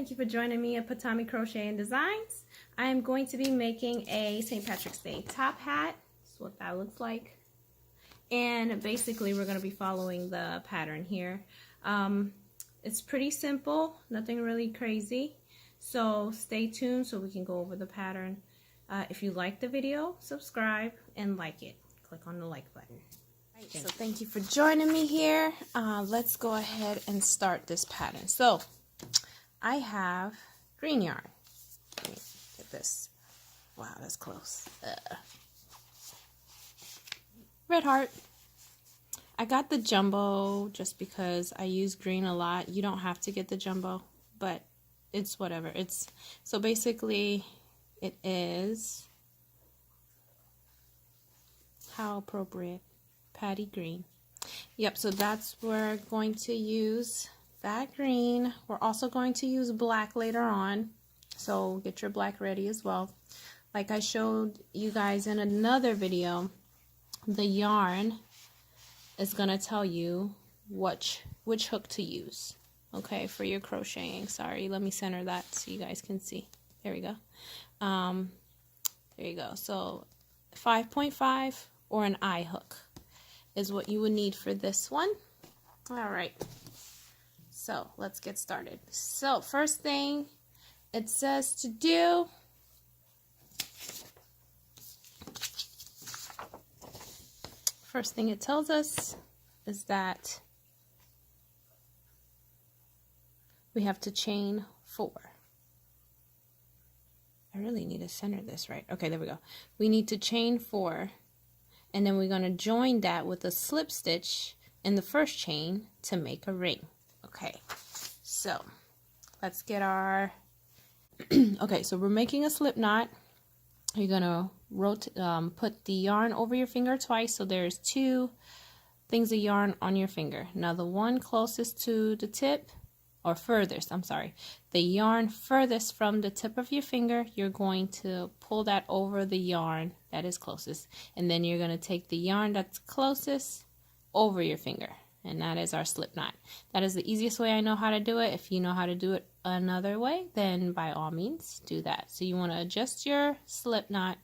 thank you for joining me at Patami Crochet and Designs. I am going to be making a St. Patrick's Day top hat. That's what that looks like. And basically we're going to be following the pattern here. It's pretty simple, nothing really crazy. So stay tuned so we can go over the pattern. If you like the video, subscribe and like it. Click on the like button. So thank you for joining me here. Let's go ahead and start this pattern. So I have green yarn. Let me get this. Wow, that's close. Red heart. I got the jumbo just because I use green a lot. You don't have to get the jumbo, but it's whatever. So basically it is, how appropriate, Patty green. Yep, so that's we're going to use that green. We're also going to use black later on, so get your black ready as well. Like I showed you guys in another video, the yarn is going to tell you which hook to use, okay, for your crocheting. Sorry, let me center that so you guys can see. There we go. There you go. So 5.5 or an eye hook is what you would need for this one. All right, so let's get started. So first thing it says to do, first thing it tells us is that we have to chain 4. I really need to center this right. Okay, there we go. We need to chain 4, and then we're going to join that with a slip stitch in the first chain to make a ring. Okay, so let's get our okay, so we're making a slip knot. You're gonna put the yarn over your finger twice, so there's 2 things of yarn on your finger. Now the one closest to the tip, or furthest, I'm sorry, the yarn furthest from the tip of your finger, you're going to pull that over the yarn that is closest, and then you're going to take the yarn that's closest over your finger, and that is our slip knot. That is the easiest way I know how to do it. If you know how to do it another way, then by all means do that. So you want to adjust your slip knot,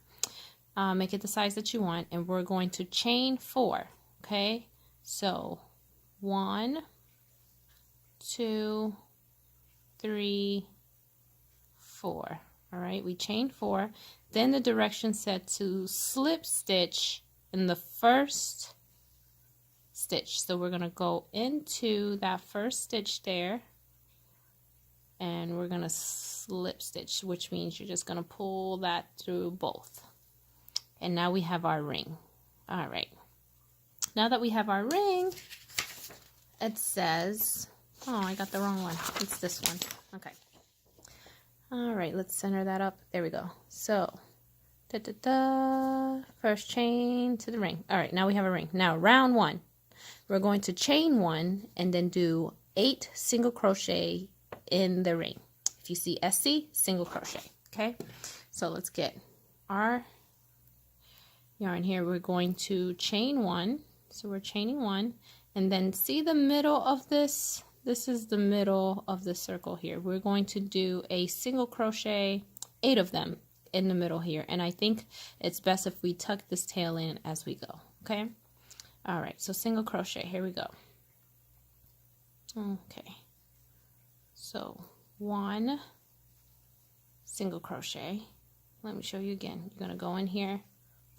make it the size that you want, and we're going to chain 4. Okay, so 1, 2, 3, 4. All right, we chain 4. Then the direction said to slip stitch in the first stitch. So we're going to go into that first stitch there, and we're going to slip stitch, which means you're just going to pull that through both. And now we have our ring. All right, now that we have our ring, it says, oh, I got the wrong one. It's this one. Okay. All right, let's center that up. There we go. So, first chain to the ring. All right, now we have a ring. Now, round 1. We're going to chain 1 and then do 8 single crochet in the ring. If you see SC, single crochet. Okay, so let's get our yarn here. We're going to chain 1. So we're chaining 1, and then see the middle of this. This is the middle of the circle here. We're going to do a single crochet, 8 of them in the middle here. And I think it's best if we tuck this tail in as we go. Okay. All right. So single crochet. Here we go. Okay. So 1 single crochet. Let me show you again. You're going to go in here,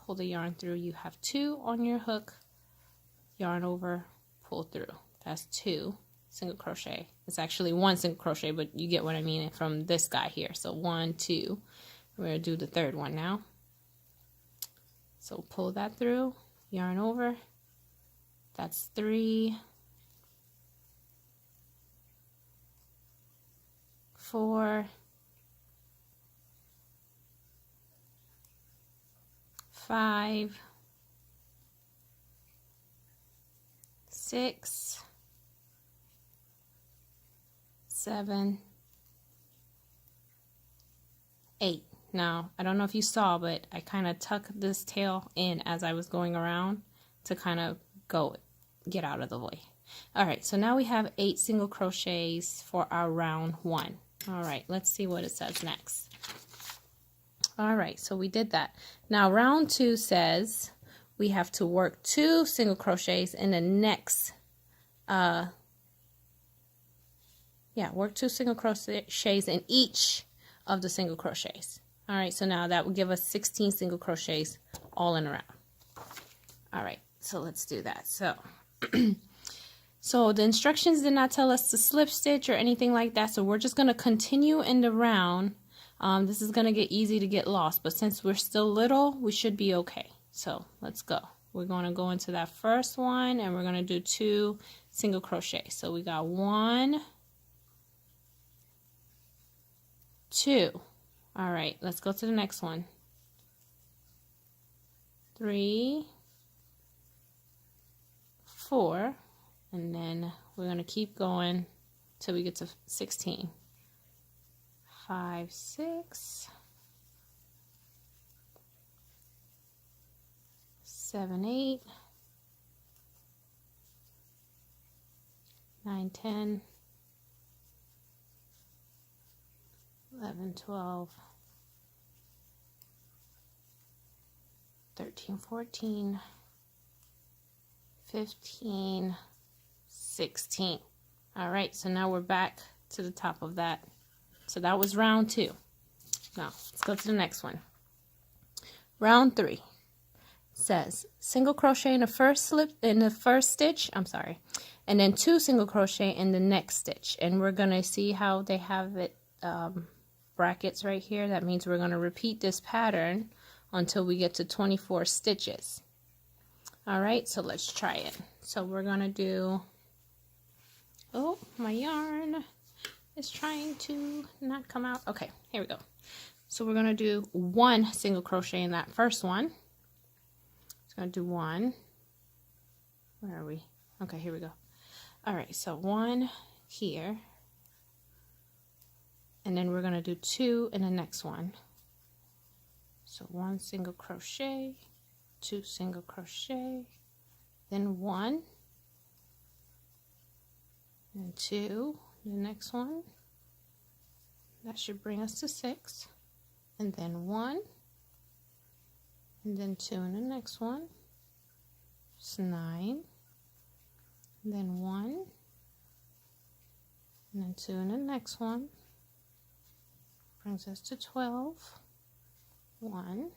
pull the yarn through. You have 2 on your hook, yarn over, pull through. That's 2 single crochet. It's actually 1 single crochet, but you get what I mean from this guy here. So 1, 2. We're going to do the third one now. So pull that through, yarn over. That's 3, 4, 5, 6, 7, 8. Now, I don't know if you saw, but I kind of tucked this tail in as I was going around to kind of get out of the way. All right, so now we have 8 single crochets for our round 1. All right, let's see what it says next. All right, so we did that. Now round 2 says we have to work 2 single crochets in the next, work 2 single crochets in each of the single crochets. All right, so now that will give us 16 single crochets all in a round. All right, so let's do that. So, so the instructions did not tell us to slip stitch or anything like that, so we're just going to continue in the round. This is going to get easy to get lost, but since we're still little, we should be okay. So let's go. We're going to go into that first one, and we're going to do 2 single crochets. So we got 1, 2. All right, let's go to the next one. 3, 4, and then we're going to keep going till we get to 16. 5, 6, 7, 8, 9, 10, 11, 12, 13, 14, 15, 16. All right, so now we're back to the top of that. So that was round 2. Now let's go to the next one. Round 3 says single crochet in the first stitch, and then 2 single crochet in the next stitch. And we're gonna see how they have it brackets right here. That means we're gonna repeat this pattern until we get to 24 stitches. All right, so let's try it. So we're gonna do, oh, my yarn is trying to not come out. Okay, here we go. So we're gonna do 1 single crochet in that first one. It's gonna do 1. Where are we? Okay, here we go. All right, so 1 here, and then we're gonna do 2 in the next one. So 1 single crochet, 2 single crochet, then 1, and 2, the next one. That should bring us to 6, and then 1, and then 2 in the next one. It's 9, and then 1, and then 2 in the next one. Brings us to 12. 1,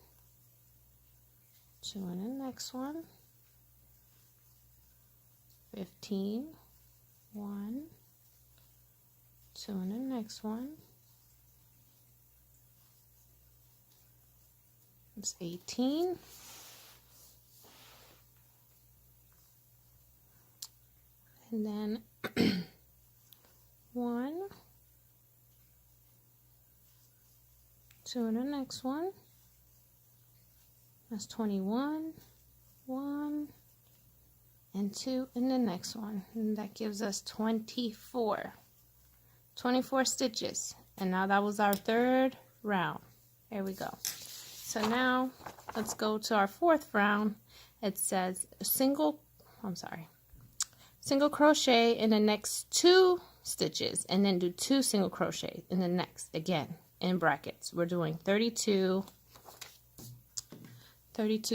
2 in the next one. 15, 1, 2 in the next one. It's 18. And then 1, 2 in the next one. That's 21, 1, and 2 in the next one. And that gives us 24 stitches. And now that was our 3rd round. There we go. So now let's go to our 4th round. It says single crochet in the next 2 stitches, and then do 2 single crochet in the next, again in brackets. We're doing 32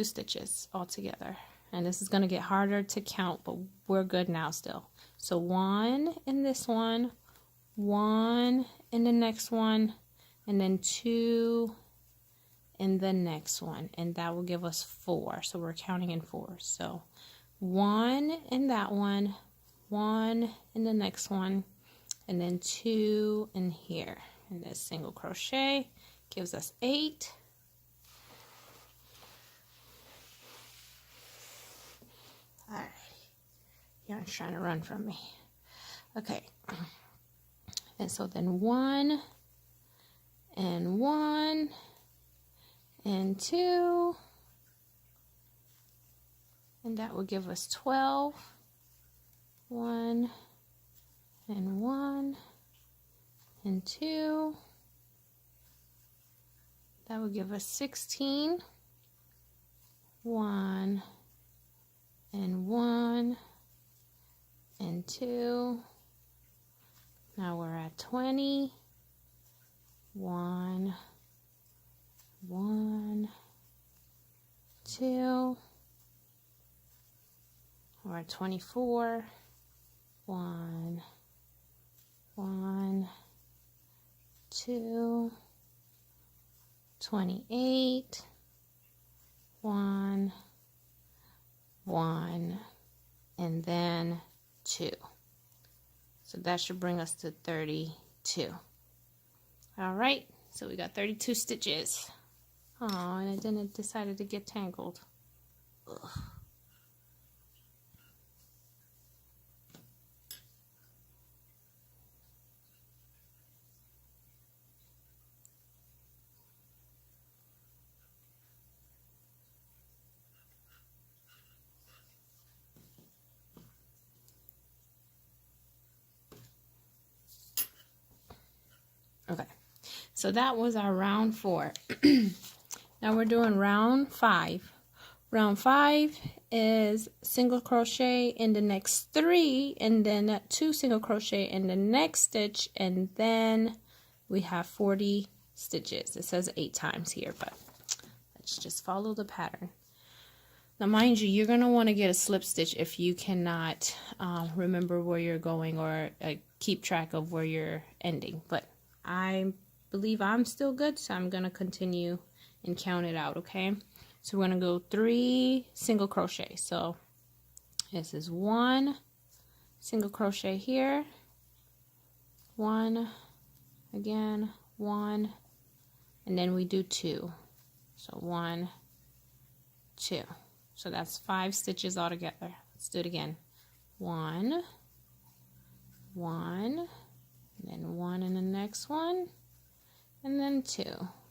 stitches all together, and this is going to get harder to count, but we're good now still. So 1 in this one, 1 in the next one, and then 2 in the next one, and that will give us 4. So we're counting in 4. So 1 in that one, 1 in the next one, and then 2 in here. And this single crochet gives us 8. All right, yarn's trying to run from me. Okay, and so then 1 and 1 and 2, and that will give us 12. 1 and 1 and 2, that will give us 16. 1 and 1 and 2. Now we're at 20. 1, 1, 2, or 24, 1, 1, 2, 28, 1, 1, and then 2. So that should bring us to 32. All right, so we got 32 stitches. Oh, and then it decided to get tangled. Ugh. Okay, so that was our round 4. Now we're doing round 5. Round 5 is single crochet in the next 3, and then 2 single crochet in the next stitch, and then we have 40 stitches. It says 8 times here, but let's just follow the pattern. Now mind you, you're going to want to get a slip stitch if you cannot remember where you're going or keep track of where you're ending, but I believe I'm still good, so I'm going to continue and count it out, okay? So we're going to go 3 single crochet. So this is 1 single crochet here, 1, again, 1, and then we do 2. So 1, 2. So that's 5 stitches all together. Let's do it again. 1, 1, and then 1 in the next one, and then 2.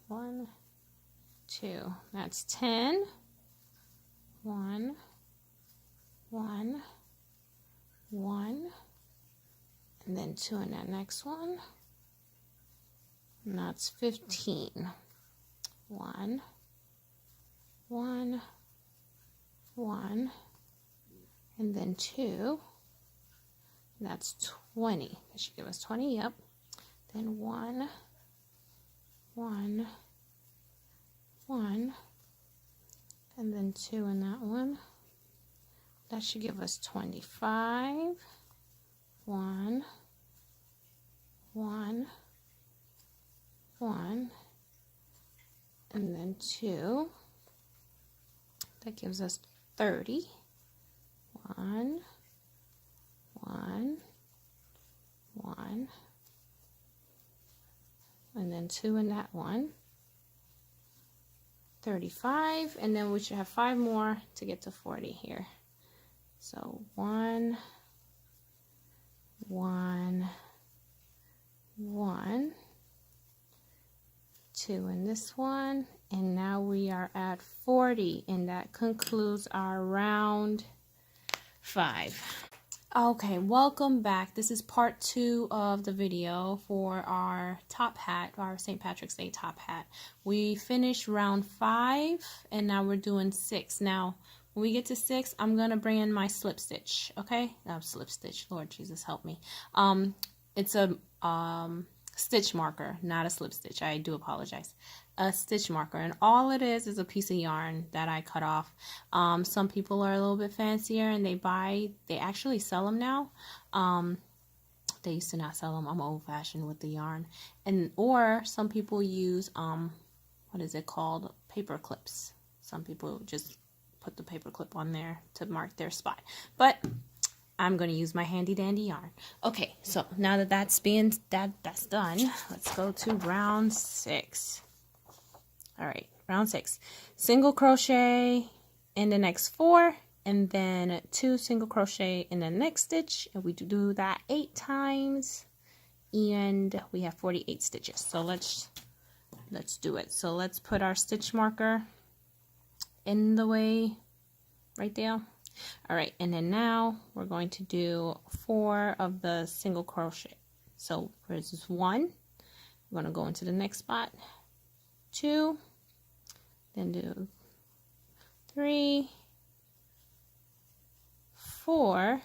1, 2. That's 10. 1, 1, 1, and then 2 in that next one. And that's 15. 1, 1, 1, and then 2. That's 20. That should give us 20. Yep. Then 1, 1, 1, and then 2 in that one. That should give us 25. 1, 1, 1, and then 2. That gives us 30. 1, 1, 1, and then 2 in that one. 35, and then we should have 5 more to get to 40 here. So 1, 1, 1, 2 in this one, and now we are at 40, and that concludes our round 5. Okay, welcome back. This is part 2 of the video for our top hat, our St. Patrick's Day top hat. We finished round 5, and now we're doing 6. Now, when we get to 6, I'm going to bring in my slip stitch, okay? Slip stitch, Lord Jesus, help me. It's a stitch marker, not a slip stitch. I do apologize. A stitch marker, and all it is a piece of yarn that I cut off. Some people are a little bit fancier and they actually sell them now. They used to not sell them. I'm old-fashioned with the yarn. Or some people use what is it called, paper clips. Some people just put the paper clip on there to mark their spot, but I'm going to use my handy dandy yarn. Okay, so now that that's done, let's go to round 6. All right, round 6. Single crochet in the next 4, and then 2 single crochet in the next stitch, and we do that 8 times, and we have 48 stitches. So let's do it. So let's put our stitch marker in the way right there. All right, and then now we're going to do 4 of the single crochet. So this is 1. We're going to go into the next spot, 2, then do 3, 4,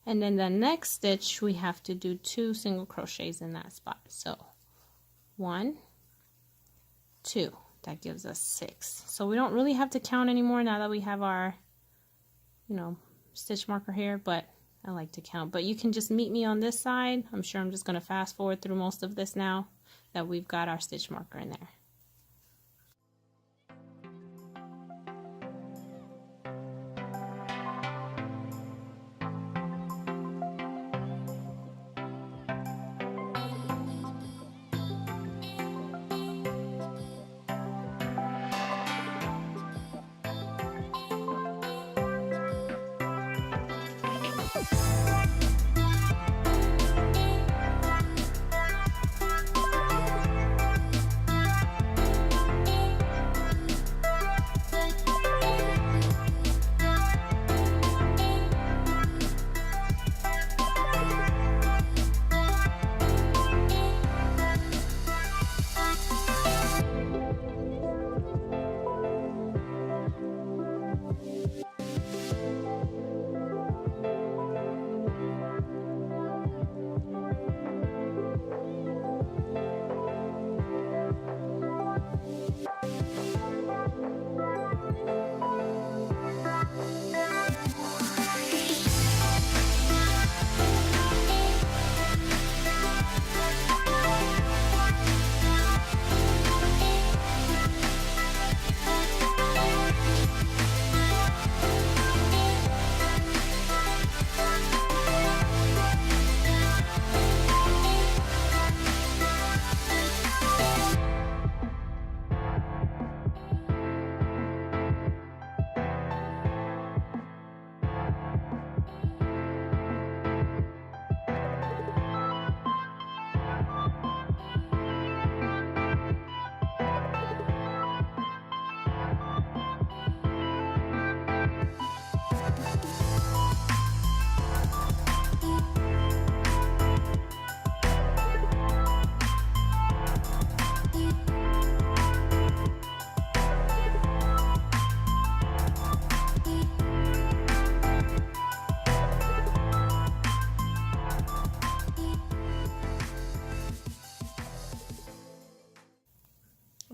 and then the next stitch we have to do 2 single crochets in that spot. So 1, 2. That gives us 6. So we don't really have to count anymore now that we have our, you know, stitch marker here, but I like to count. But you can just meet me on this side. I'm sure I'm just going to fast forward through most of this now that we've got our stitch marker in there.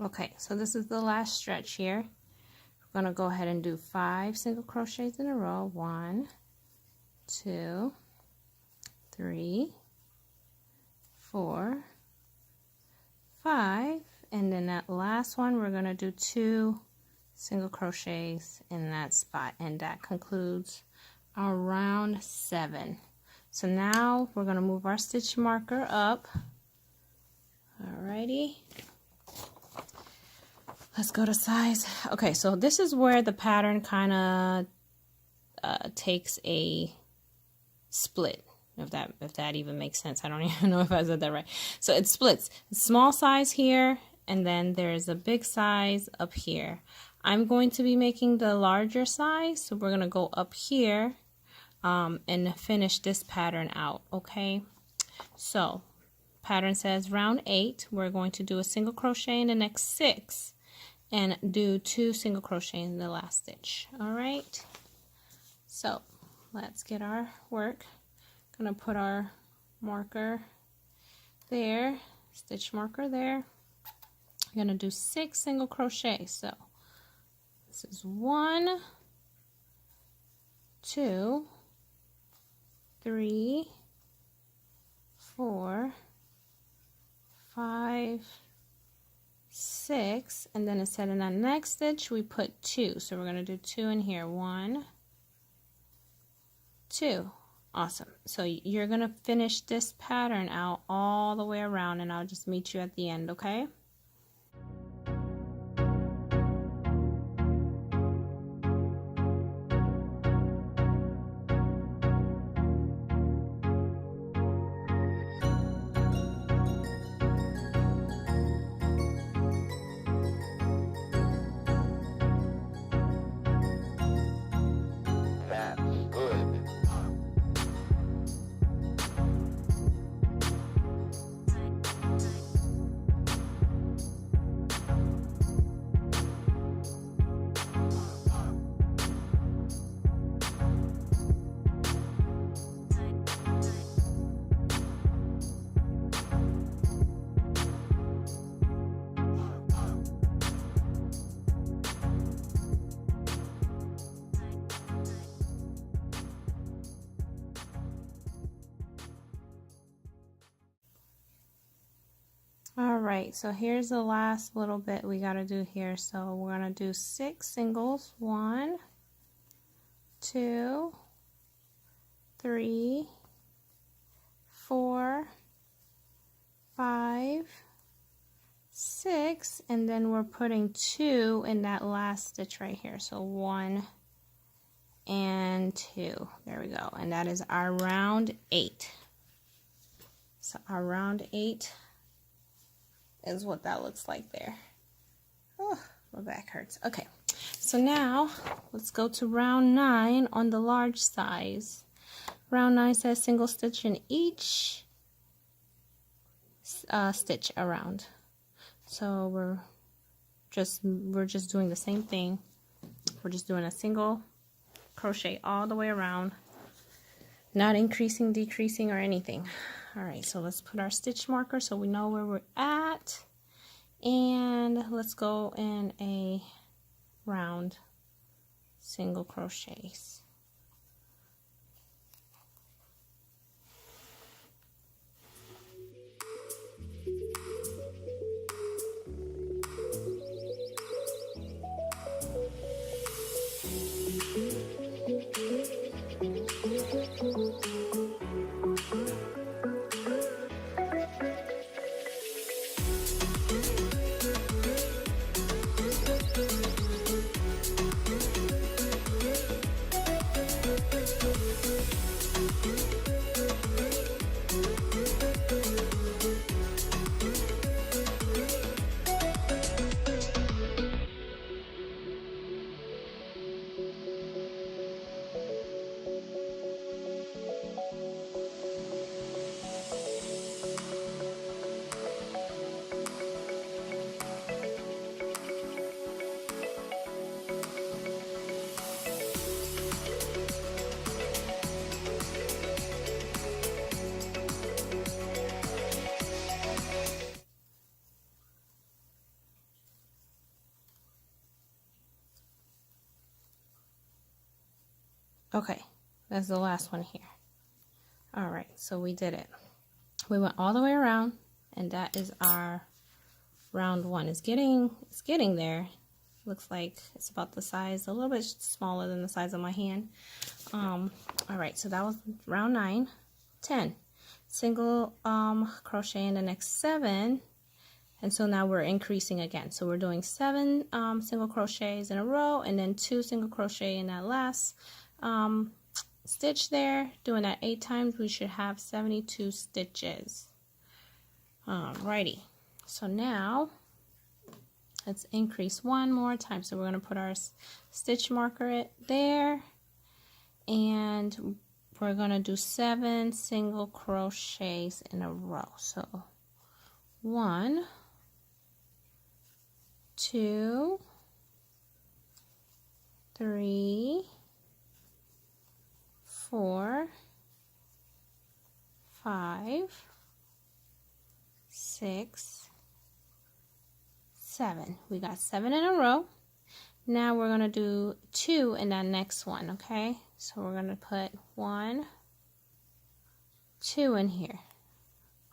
Okay, so this is the last stretch here. We're going to go ahead and do 5 single crochets in a row. 1, 2, 3, 4, 5, and then that last one we're going to do 2 single crochets in that spot, and that concludes our round 7. So now we're going to move our stitch marker up. Alrighty. Let's go to size. Okay, so this is where the pattern kind of takes a split, if that even makes sense. I don't even know if I said that right. So it splits. Small size here, and then there's a big size up here. I'm going to be making the larger size, so we're going to go up here and finish this pattern out, okay? So pattern says round 8. We're going to do a single crochet in the next 6 and do 2 single crochet in the last stitch. All right, so let's get our work. Gonna put our marker there, stitch marker there. I'm gonna do 6 single crochet. So this is 1, 2, 3, 4, 5, 6, and then it said in that next stitch we put 2, so we're going to do 2 in here. 1, 2. Awesome. So you're going to finish this pattern out all the way around, and I'll just meet you at the end, okay? All right, so here's the last little bit we got to do here. So we're going to do 6 singles. 1, 2, 3, 4, 5, 6, and then we're putting 2 in that last stitch right here. So 1 and 2. There we go. And that is our round 8. So our round 8 is what that looks like there. Oh, my back hurts. Okay, so now let's go to round 9 on the large size. Round 9 says single stitch in each stitch around. So we're just doing the same thing. We're just doing a single crochet all the way around, not increasing, decreasing, or anything. All right, so let's put our stitch marker so we know where we're at, and let's go in a round single crochets. Okay, that's the last one here. All right, so we did it. We went all the way around, and that is our round 1. It's getting there. Looks like it's about the size, a little bit smaller than the size of my hand. All right, so that was round 9. 10 single crochet in the next 7, and so now we're increasing again. So we're doing 7 single crochets in a row, and then 2 single crochet in that last stitch there. Doing that 8 times, we should have 72 stitches. Alrighty, so now let's increase one more time. So we're going to put our stitch marker there, and we're going to do 7 single crochets in a row. So 1, 2, 3, 4, 5, 6, 7. We got 7 in a row. Now we're going to do 2 in that next one, okay? So we're going to put 1, 2 in here.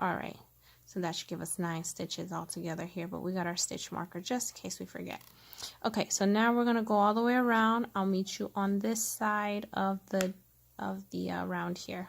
All right, so that should give us 9 stitches all together here, but we got our stitch marker just in case we forget. Okay, so now we're going to go all the way around. I'll meet you on this side of the round here.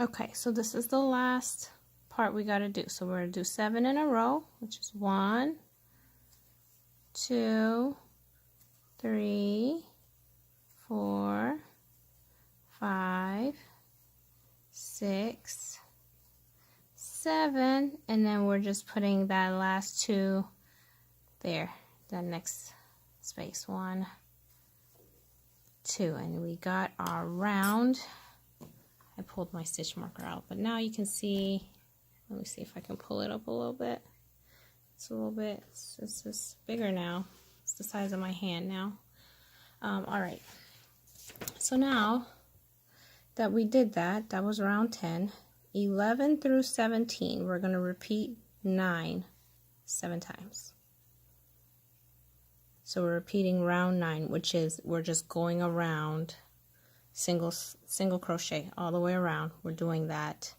Okay, so this is the last part we got to do. So we're going to do 7 in a row, which is 1, 2, 3, 4, 5, 6, 7, and then we're just putting that last 2 there, the next space, 1, 2, and we got our round. I pulled my stitch marker out, but now you can see, let me see if I can pull it up a little bit. It's a little bit, it's just bigger now. It's the size of my hand now. All right, so now that we did that, that was round 10, 11 through 17, we're going to repeat 9 7 times. So we're repeating round 9, which is we're just going around single crochet all the way around. We're doing that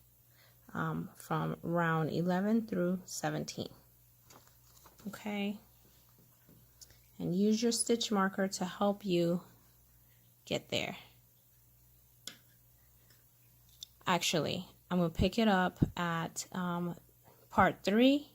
from round 11 through 17. Okay, and use your stitch marker to help you get there. Actually, I'm going to pick it up at part 3